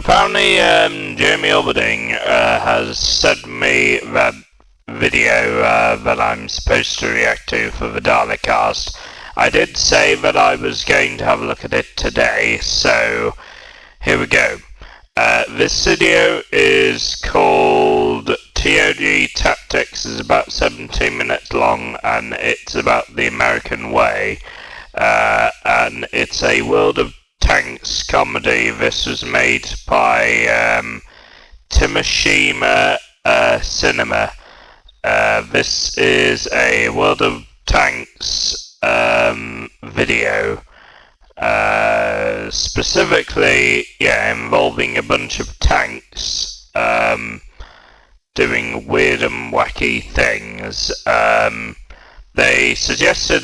apparently, Jamie Alberding has sent me that video that I'm supposed to react to for the DALEK cast. I did say that I was going to have a look at it today, so here we go. This video is called TOG Tactics. It's about 17 minutes long, and it's about the American way. And it's a World of Tanks comedy. This was made by timachinema cinema. This is a World of Tanks video. Specifically, involving a bunch of tanks doing weird and wacky things. They suggested,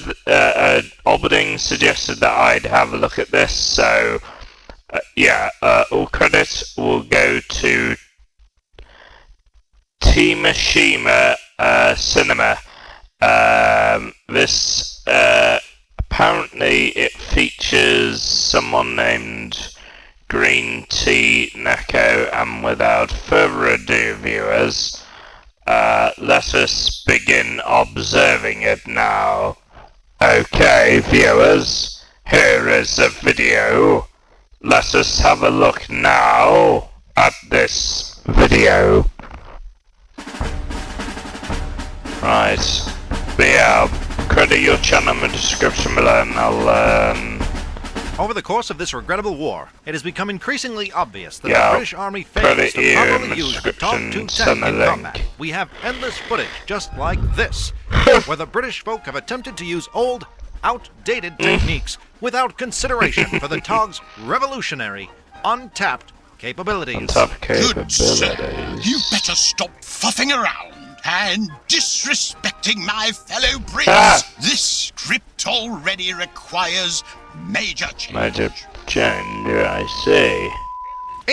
Alberding suggested that I'd have a look at this, so all credit will go to timachinema cinema. This apparently it features someone named Greentea, Neko, and without further ado, viewers, let us begin observing it now. Okay, viewers, here is the video. Let us have a look now at this video. Right, credit your channel in the description below, and I'll Over the course of this regrettable war, it has become increasingly obvious that the British Army fails to properly use the TOG tank in combat. We have endless footage just like this, where the British folk have attempted to use old, outdated techniques without consideration for the TOG's revolutionary, untapped capabilities. Good sir, you better stop fuffing around and disrespecting my fellow Brits. This script already requires major change. Major change, I see.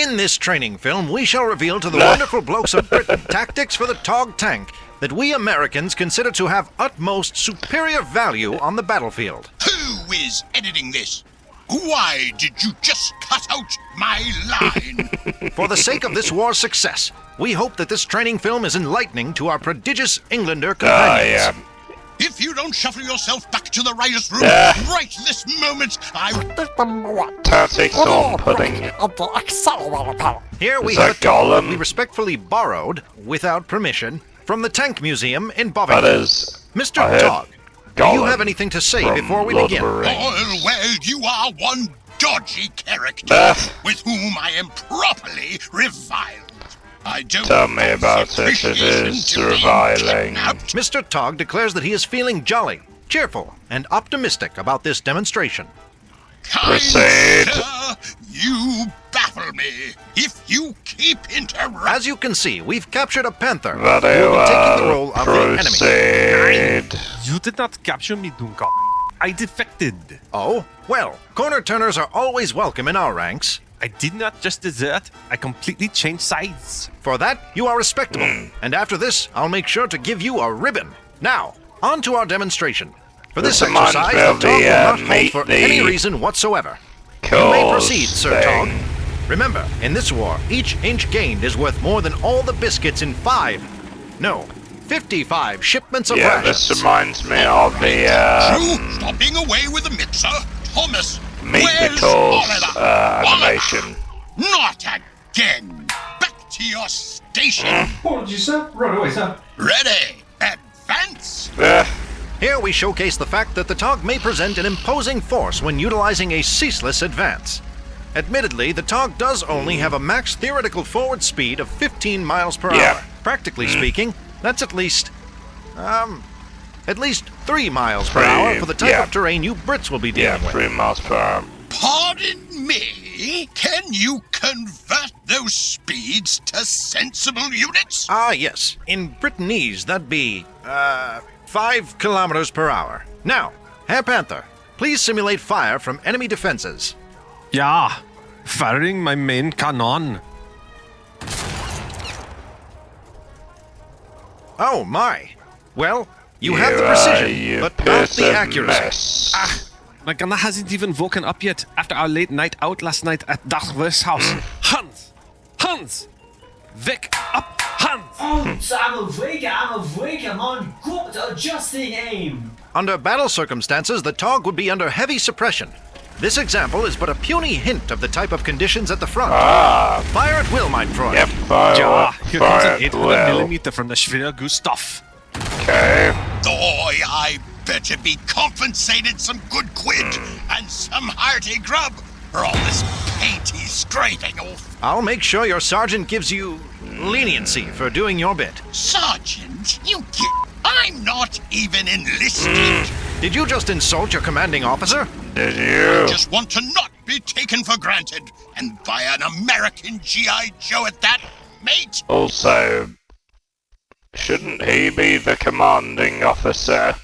In this training film, we shall reveal to the wonderful blokes of Britain tactics for the TOG tank that we Americans consider to have utmost superior value on the battlefield. Who is editing this? Why did you just cut out my line? For the sake of this war's success, we hope that this training film is enlightening to our prodigious Englander companions. If you don't shuffle yourself back to the writer's room right this moment, Tactics on pudding. Here we have a TOG we respectfully borrowed, without permission, from the Tank Museum in Bovington. That is, Mr. TOG, do you have anything to say before we begin? Well, you are one dodgy character with whom I am properly reviled. I don't tell me about it. It is reviling. Mr. TOG declares that he is feeling jolly, cheerful, and optimistic about this demonstration. Proceed. Sir, you baffle me. If you keep interrupting... As you can see, we've captured a panther who Very will be taking the role of the enemy. You did not capture me, Duncan. I defected. Oh? Well, corner turners are always welcome in our ranks. I did not just desert, I completely changed sides. For that, you are respectable. And after this, I'll make sure to give you a ribbon. Now, on to our demonstration. For this exercise, the TOG will not hold for any reason whatsoever. You may proceed, Sir TOG. Remember, in this war, each inch gained is worth more than all the biscuits in 55 shipments of rations. This reminds me of the Stop being away with the mitzer, Thomas. Meet Nichols animation. Not again! Back to your station! Apologies, sir. Right away, sir. Ready! Advance! Here we showcase the fact that the TOG may present an imposing force when utilizing a ceaseless advance. Admittedly, the TOG does only have a max theoretical forward speed of 15 miles per hour. Practically speaking, that's at least 3 miles per hour for the type of terrain you Brits will be dealing with. 3 miles per hour. Pardon me? Can you convert those speeds to sensible units? Ah, yes. In Brittanyese, that'd be, 5 kilometers per hour. Now, Herr Panther, please simulate fire from enemy defenses. Yeah, firing my main cannon. Oh, my. Well, you have the precision, but not the accuracy. My gunner hasn't even woken up yet after our late night out last night at Dachwer's house. Hans, Hans! Wake up, Hans! I'm awake, I'm on good adjusting aim. Under battle circumstances, the TOG would be under heavy suppression. This example is but a puny hint of the type of conditions at the front. Fire at will, mein Freund. Yep, fire, Ja, here comes fire an at will. 800mm from the Schwer Gustav. Okay. Boy, I better be compensated some good quid and some hearty grub for all this paint he's scraping off. I'll make sure your sergeant gives you leniency for doing your bit. Sergeant, you kid, I'm not even enlisted. Did you just insult your commanding officer? Did you? Just want to not be taken for granted, and by an American G.I. Joe at that, mate. Also, shouldn't he be the commanding officer?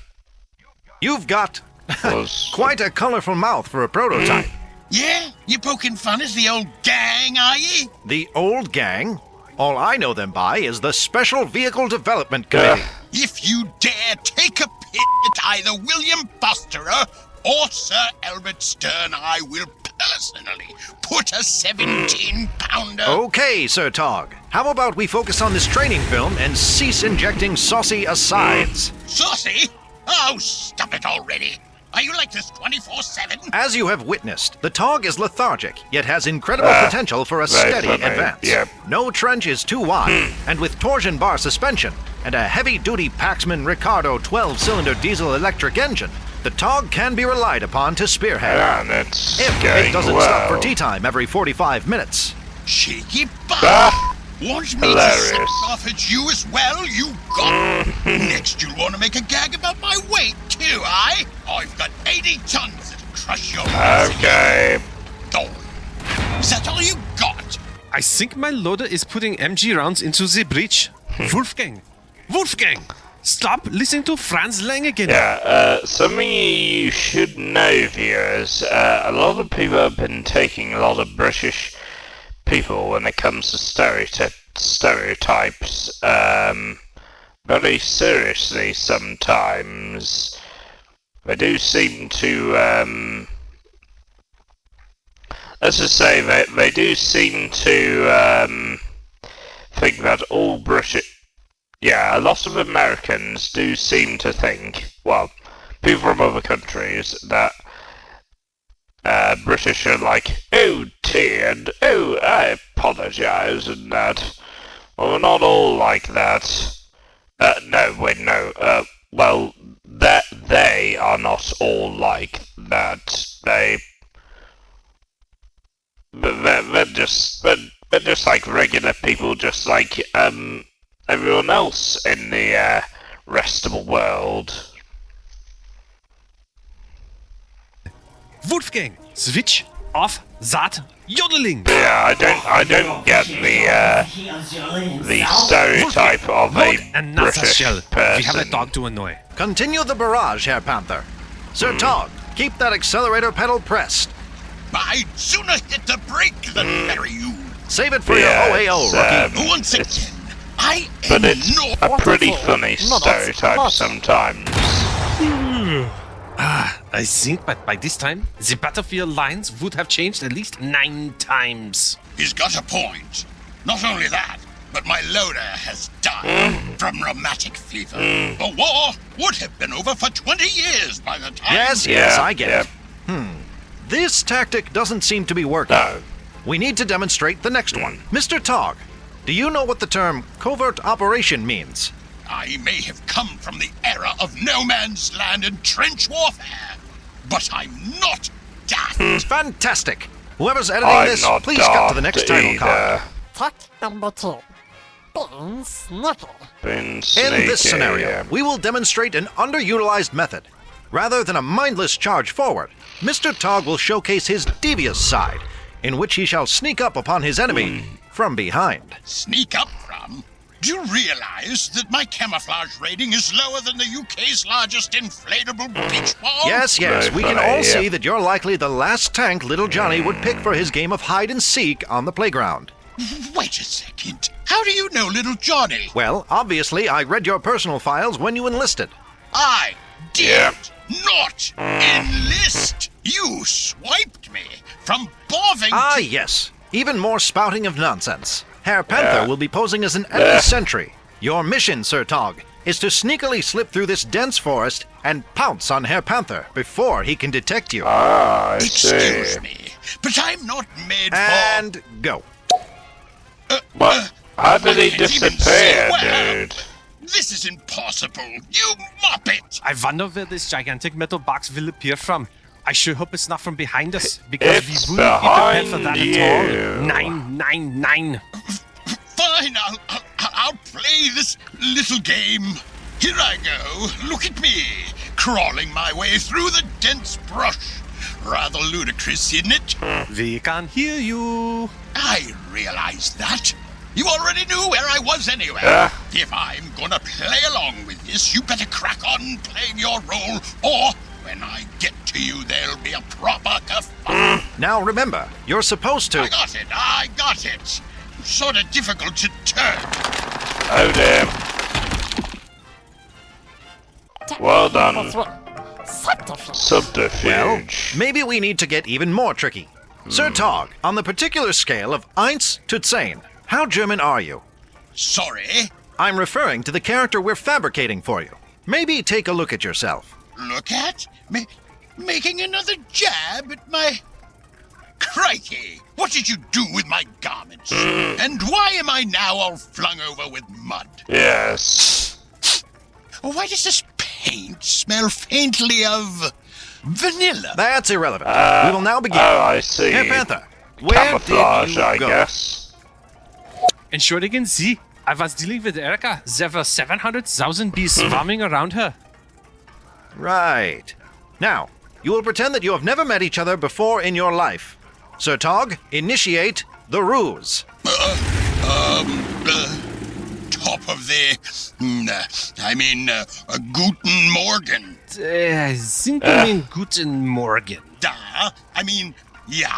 You've got Was quite a colorful mouth for a prototype. Yeah? You poking fun at the old gang, are ye? The old gang? All I know them by is the Special Vehicle Development Committee. If you dare take a pit at either William Fosterer or Sir Albert Stern, I will personally put a 17-pounder... Okay, Sir Tog. How about we focus on this training film and cease injecting saucy asides? Saucy? Oh, stop it already. Are you like this 24/7? As you have witnessed, the TOG is lethargic, yet has incredible potential for a very steady funny, advance. yep. No trench is too wide, and with torsion bar suspension and a heavy-duty Paxman Ricardo 12-cylinder diesel-electric engine, the TOG can be relied upon to spearhead. And it's If going it doesn't well. stop for tea time every 45 minutes. Cheeky butt. Ah, Want me hilarious. to suck off at you as well, you got? Next you'll want to make a gag about my weight, too, eh? I've got 80 tons that'll crush your ass. Okay. Oh. Is that all you got? I think my loader is putting MG rounds into the breech. Wolfgang! Wolfgang! Stop listening to Franz Lang again. Yeah, something you should know, viewers. A lot of people have been taking a lot of British people when it comes to stereotypes very seriously sometimes. They do seem to, let's just say that they do seem to think that all British... Yeah, a lot of Americans do seem to think, well, people from other countries, that British are like, oh dear, and oh, I apologise, and that. Well, we're not all like that. Well, that they are not all like that. They're just like regular people, just like, everyone else in the rest of the world. Wolfgang! Switch off that yodeling! Yeah, I don't get the stereotype of a And not a shell. British We have a person. dog to annoy. Continue the barrage, Herr Panther. Sir Tog, keep that accelerator pedal pressed. I'd sooner hit the brake than marry you. Save it for Yeah, your OAO, it's, rookie. Once it's- again, I But am it's not... a pretty funny stereotype sometimes. I think that by this time, the battlefield lines would have changed at least 9 times. He's got a point. Not only that, but my loader has died from rheumatic fever. The war would have been over for 20 years by the time... Yes, Yeah, I get it. This tactic doesn't seem to be working. No. We need to demonstrate the next one. Mr. Tog, do you know what the term covert operation means? I may have come from the era of no man's land and trench warfare, but I'm not daft. Fantastic. Whoever's editing I'm this, not please cut to the next daft title card. either. Tack number 2. Being sneaky. Been In sneaky, this scenario, yeah. we will demonstrate an underutilized method. Rather than a mindless charge forward, Mr. Tog will showcase his devious side, in which he shall sneak up upon his enemy from behind. Sneak up from? Do you realize that my camouflage rating is lower than the UK's largest inflatable beach ball? Yes, Very we can funny, all yeah. see that you're likely the last tank little Johnny would pick for his game of hide and seek on the playground. Wait a second. How do you know little Johnny? Well, obviously, I read your personal files when you enlisted. I did Yeah. not enlist. You swiped me from bobbing Ah, to... yes. Even more spouting of nonsense. Herr Panther will be posing as an enemy sentry. Your mission, Sir Tog, is to sneakily slip through this dense forest and pounce on Herr Panther before he can detect you. Ah, I see. Excuse me, but I'm not made And go. What? How did he Can't even disappear, see well. dude? This is impossible, you muppet! I wonder where this gigantic metal box will appear from. I sure hope it's not from behind us, because It's we wouldn't be prepared for behind that at all. you. 999. Fine, I'll play this little game. Here I go. Look at me, crawling my way through the dense brush. Rather ludicrous, isn't it? We can hear you. I realize that. You already knew where I was anyway. If I'm gonna play along with this, you better crack on playing your role, or when I get to you, there'll be a proper kerfuffle. Now remember, you're supposed to... I got it. Sort of difficult to turn. Oh, damn. Well done. Subterfuge. Well, maybe we need to get even more tricky. Sir Tog, on the particular scale of 1 to 10, how German are you? Sorry. I'm referring to the character we're fabricating for you. Maybe take a look at yourself. Look at? Making another jab at my... Crikey! What did you do with my garments? And why am I now all flung over with mud? Yes. Why does this paint smell faintly of... vanilla? That's irrelevant. We will now begin. Oh, I see. Herr Panther, where Camouflage, did you I go? guess. Entschuldigen Sie, I was dealing with Erica. There were 700,000 bees swarming around her. Right. Now, you will pretend that you have never met each other before in your life. Sir Tog, initiate the ruse. Top of the... Guten Morgen. Sind you mean Guten Morgen? Yeah.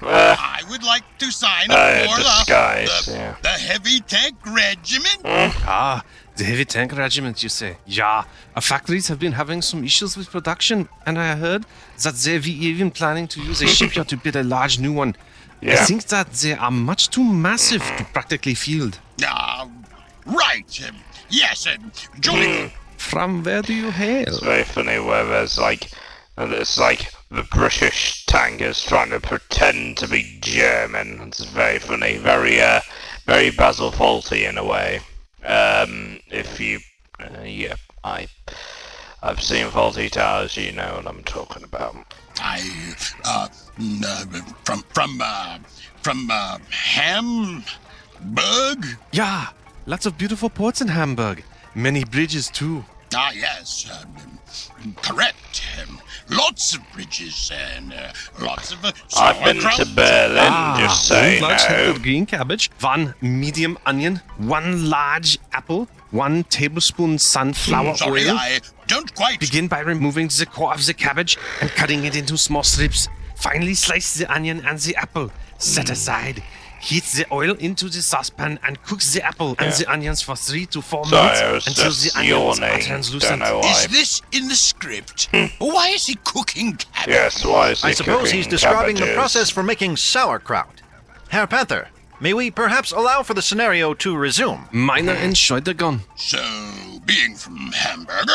I would like to sign up for disguise, the heavy tank regiment. Ah, the heavy tank regiment, you say? Yeah, our factories have been having some issues with production, and I heard that they're even planning to use a shipyard to build a large new one. I think that they are much too massive to practically field. Right. Yes, Johnny. From where do you hail? It's very funny where there's like the British tankers trying to pretend to be German. It's very funny, very Basil Fawlty in a way. If you, I've seen Fawlty Towers, you know what I'm talking about. From Hamburg? Yeah, lots of beautiful ports in Hamburg. Many bridges too. Yes, correct. Lots of bridges and lots of I've been to Berlin, just say one large head no. of green cabbage, 1 medium onion, 1 large apple, 1 tablespoon sunflower Sorry, oil. I don't quite... Begin by removing the core of the cabbage and cutting it into small strips. Finally, slice the onion and the apple. Set aside. Heat the oil into the saucepan and cook the apple and the onions for 3 to 4 Sorry, I minutes was until the just onions are yawning. translucent. Don't know why. Is this in the script? Why is he cooking cabbage? Yes, why is he I suppose he's cooking describing the cabbages? process for making sauerkraut. Herr Panther, may we perhaps allow for the scenario to resume? Meine Entschuldigung. So, being from Hamburg,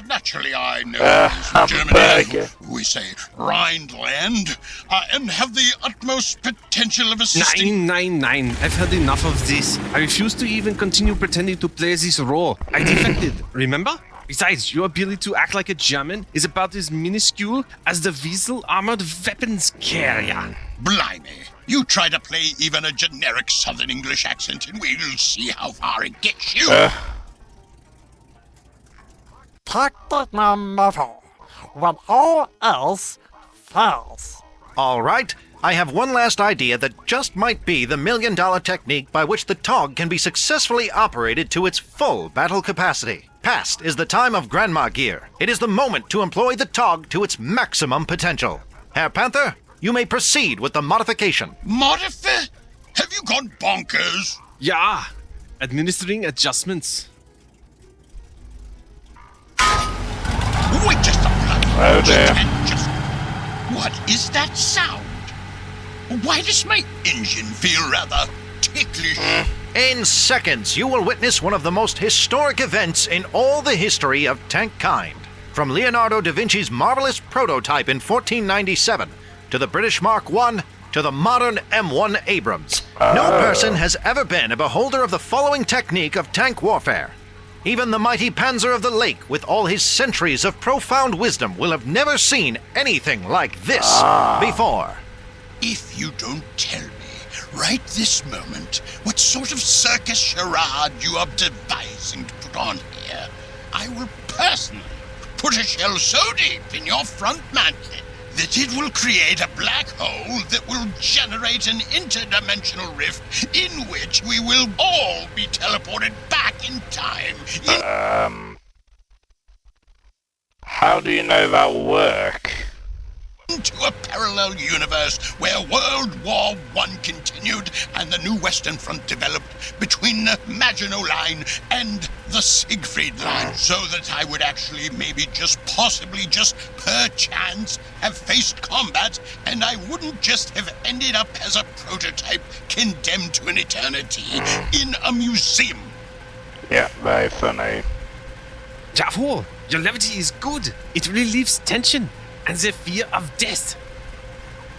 naturally I know Hamburger. Germany, we say Rhineland, and have the utmost potential of assisting... 999. I've had enough of this. I refuse to even continue pretending to play this role. I defected, remember? Besides, your ability to act like a German is about as minuscule as the Weasel armored weapons carrier. Blimey, you try to play even a generic Southern English accent and we'll see how far it gets you. Tactic number 4. When all else fails. All right, I have one last idea that just might be the $1 million technique by which the TOG can be successfully operated to its full battle capacity. Past is the time of grandma gear. It is the moment to employ the TOG to its maximum potential. Herr Panther, you may proceed with the modification. Modify? Have you gone bonkers? Yeah, administering adjustments. Wait just a minute. Oh dear. What is that sound? Why does my engine feel rather ticklish. In seconds, you will witness one of the most historic events in all the history of tankkind. From Leonardo da Vinci's marvelous prototype in 1497 to the British Mark I to the modern M1 Abrams, no person has ever been a beholder of the following technique of tank warfare. Even the mighty Panzer of the Lake, with all his centuries of profound wisdom, will have never seen anything like this before. If you don't tell me right this moment what sort of circus charade you are devising to put on here, I will personally put a shell so deep in your front mantle that it will create a black hole that will generate an interdimensional rift in which we will all be teleported back in time. How do you know that'll work? Into a parallel universe where World War I continued and the new Western Front developed between the Maginot Line and the Siegfried Line, so that I would actually maybe just possibly just perchance have faced combat, and I wouldn't just have ended up as a prototype condemned to an eternity in a museum. Yeah, very funny. Jawohl, your levity is good. It relieves tension and the fear of death.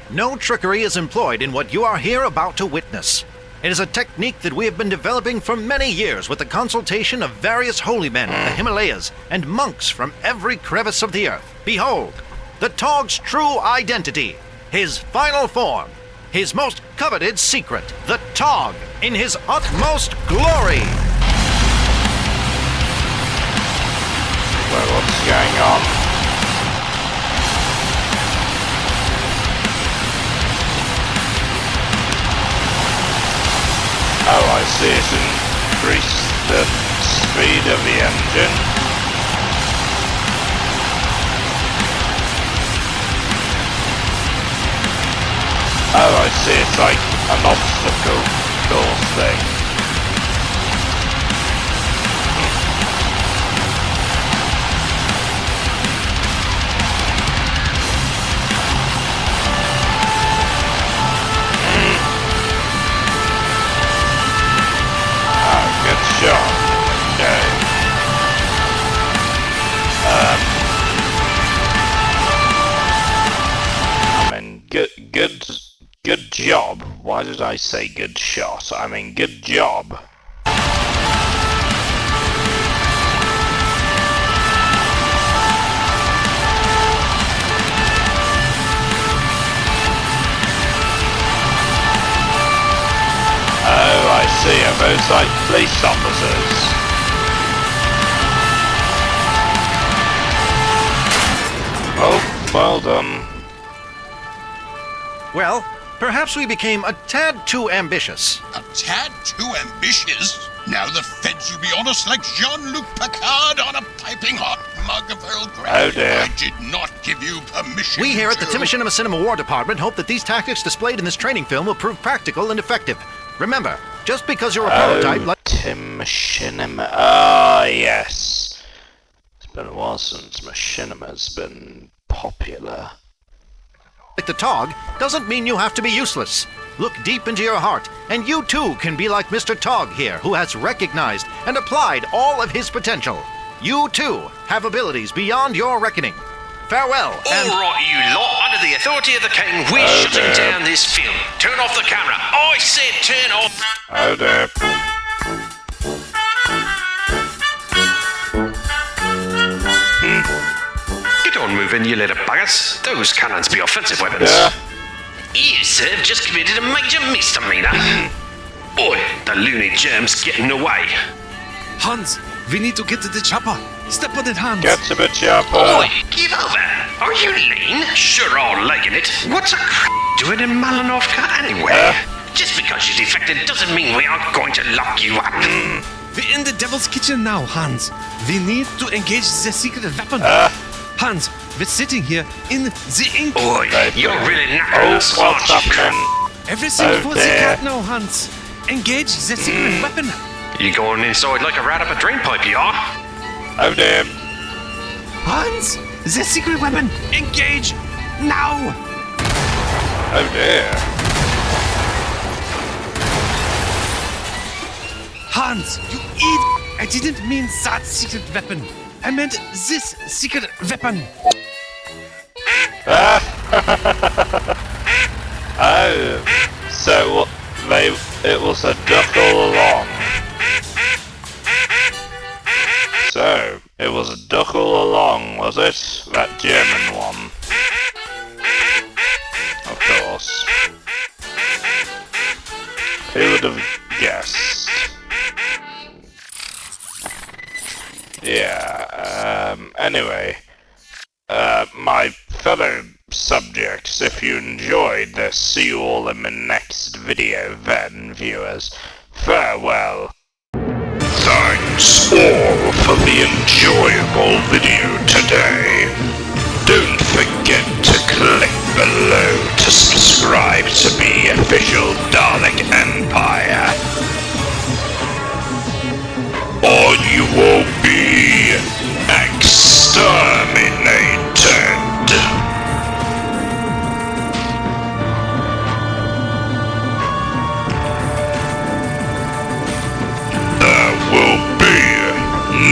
No trickery is employed in what you are here about to witness. It is a technique that we have been developing for many years with the consultation of various holy men of the Himalayas and monks from every crevice of the earth. Behold, the TOG's true identity, his final form, his most coveted secret, the TOG in his utmost glory. Well, what's going on? Oh, I see, it's increased the speed of the engine. Oh, I see, it's like an obstacle course thing. Sure. No. I mean, good job. Why did I say good shot? I mean, good job. Oh, I see, are those like police officers? Oh, well done. Well, perhaps we became a tad too ambitious. A tad too ambitious? Now the feds will be on us like Jean-Luc Picard on a piping hot mug of Earl Grey. Oh dear. I did not give you permission. We here at the to... Timachinema Cinema War Department hope that these tactics displayed in this training film will prove practical and effective. Remember, just because you're a prototype like Timachinema. Ah, yes. It's been a while since Machinima's been popular. the TOG doesn't mean you have to be useless. Look deep into your heart, and you too can be like Mr. TOG here, who has recognized and applied all of his potential. You too have abilities beyond your reckoning. Farewell, and... All right, you lot. Under the authority of the king, we're shutting down this film. Turn off the camera. I said turn off... Oh dear. You don't move in, you little buggers. Those cannons be offensive weapons. Yeah. You, sir, have just committed a major misdemeanor. Oi, the loony germ's getting away. Hans, we need to get to the chopper. Step on it, Hans. Get to the chopper. Oi, give over. Are you lean? Sure are legging it. What's a doing in Malinovka anyway? Just because you defected doesn't mean we aren't going to lock you up. We're in the devil's kitchen now, Hans. We need to engage the secret weapon. Hans, we're sitting here in the ink. Oi, you're really knackered us, aren't you? Everything for the cat now, Hans. Engage the secret weapon. You going inside like a rat up a drain pipe, you are? Oh damn. Hans, the secret weapon. Engage now. Oh dear. Hans, you idiot! I didn't mean that secret weapon. I meant this secret weapon. Oh, so it was a duck all along. So, it was a duck all along, was it? That German one. Of course. Who would have guessed? Yeah, anyway. My fellow subjects, if you enjoyed this, see you all in the next video then, viewers. Farewell. Thanks all for the enjoyable video today. Don't forget to click below to subscribe to the official Dalek Empire, or you will be exterminated. There will be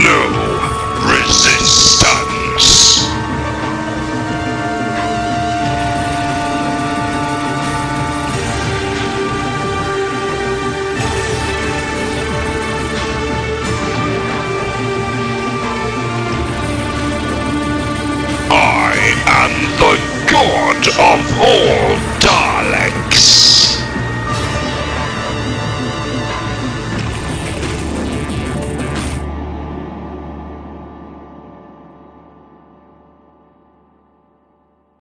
no resistance. I am the god of all Daleks.